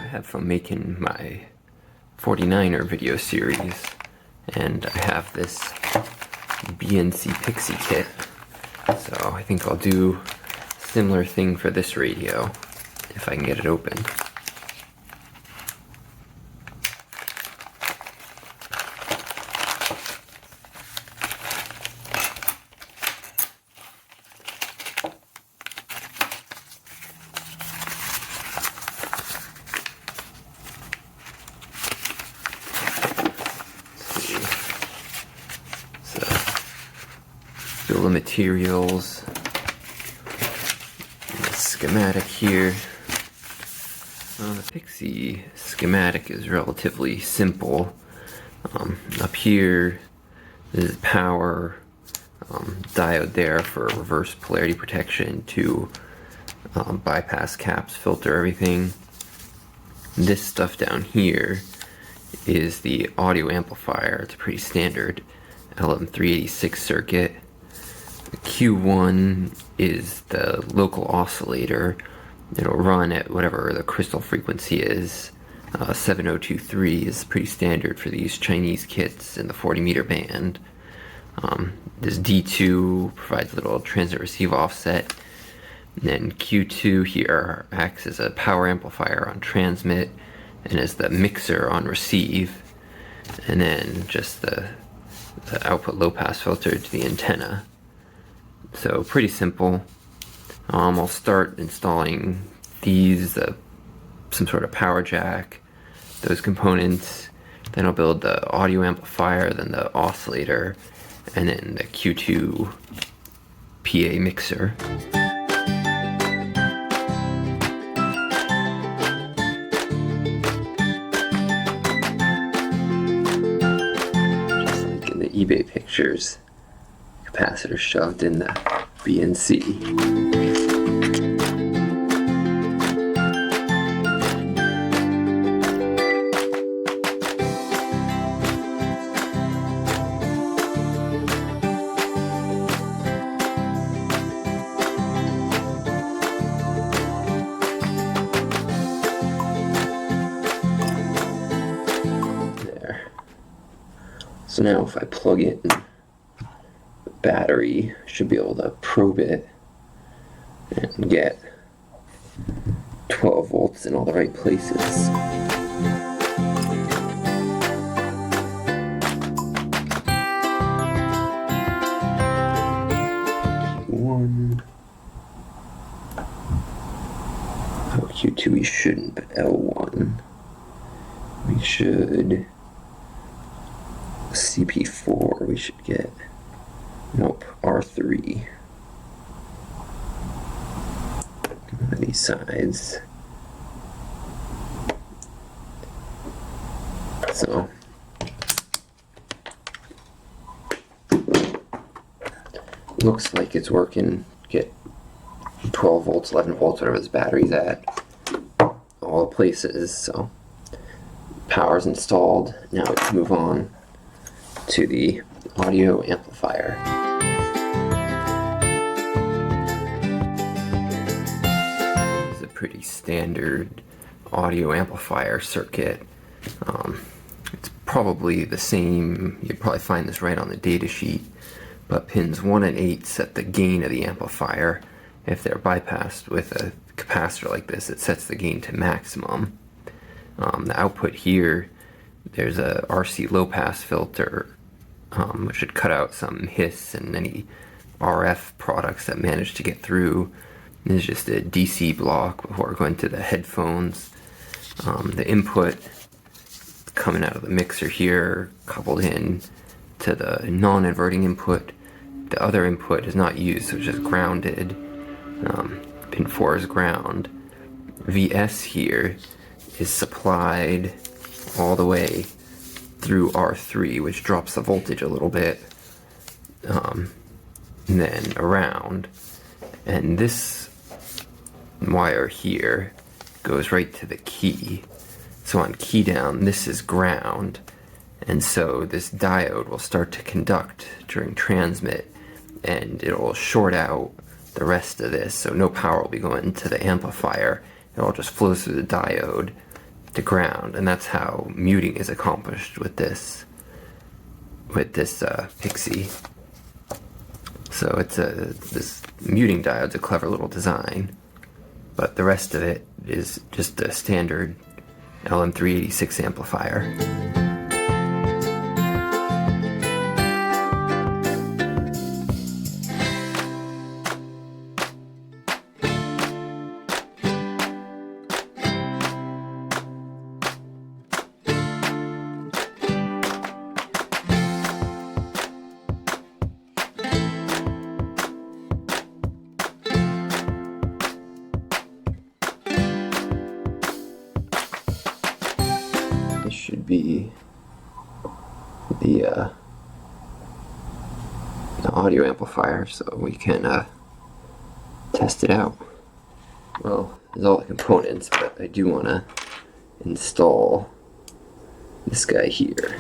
have from making my 49er video series, and I have this BNC Pixie kit, so I think I'll do a similar thing for this radio if I can get it open. Bill of materials, and the schematic here. The Pixie schematic is relatively simple. Up here, this is power, diode there for reverse polarity protection to bypass caps, filter everything. This stuff down here is the audio amplifier. It's a pretty standard LM386 circuit. The Q1 is the local oscillator. It'll run at whatever the crystal frequency is. 7023 is pretty standard for these Chinese kits in the 40-meter band. This D2 provides a little transmit receive offset. And then Q2 here acts as a power amplifier on transmit and as the mixer on receive. And then just the output low pass filter to the antenna. So pretty simple. I'll start installing these, some sort of power jack, those components, then I'll build the audio amplifier, then the oscillator, and then the Q2 PA mixer. Just like in the eBay pictures, capacitor shoved in the BNC. There. So now if I plug it in, battery should be able to probe it and get 12 volts in all the right places. Q1. Oh, Q2 we shouldn't, but L1 we should. CP4 we should get. Nope, R3. One of these sides. So looks like it's working. Get 12 volts, 11 volts, whatever this battery's at. All the places, so power's installed. Now let's move on to the audio amplifier. This is a pretty standard audio amplifier circuit. It's probably the same, you'd probably find this right on the data sheet, but pins 1 and 8 set the gain of the amplifier. If they're bypassed with a capacitor like this, it sets the gain to maximum. The output here, there's a RC low pass filter, which should cut out some hiss and any RF products that manage to get through. This is just a DC block before going to the headphones. The input coming out of the mixer here, coupled in to the non-inverting input. The other input is not used, so it's just grounded. Pin 4 is ground. VS here is supplied all the way through R3, which drops the voltage a little bit, and then around. And this wire here goes right to the key. So on key down, this is ground, and so this diode will start to conduct during transmit, and it will short out the rest of this, so no power will be going to the amplifier. It all just flows through the diode to ground, and that's how muting is accomplished with this Pixie. So this muting diode's a clever little design, but the rest of it is just a standard LM386 amplifier. This should be the audio amplifier, so we can test it out. Well, there's all the components, but I do want to install this guy here.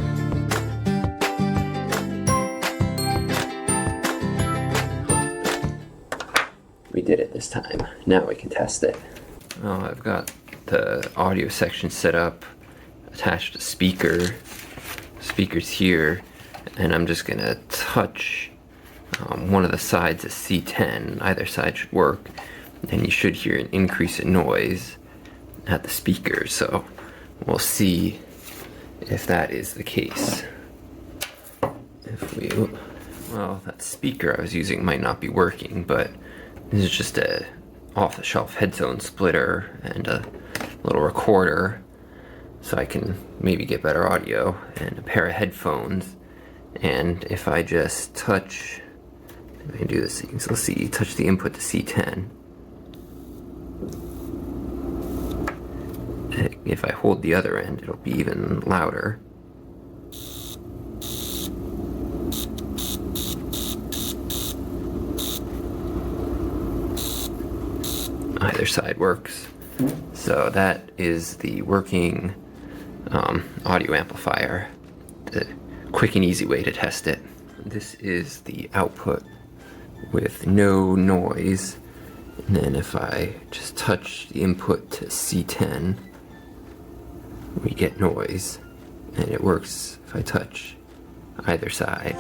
We did it this time. Now we can test it. Well, I've got the audio section set up, attached a speakers here, and I'm just gonna touch one of the sides of C10. Either side should work, and you should hear an increase in noise at the speakers, so we'll see if that is the case. Well, that speaker I was using might not be working, but this is just a off-the-shelf headphone splitter and a little recorder, so I can maybe get better audio, and a pair of headphones. And if I just touch, I can do this, so let's see, touch the input to C10. If I hold the other end, it'll be even louder. Either side works. So that is the working audio amplifier. The quick and easy way to test it. This is the output with no noise. And then if I just touch the input to C10, we get noise. And it works if I touch either side.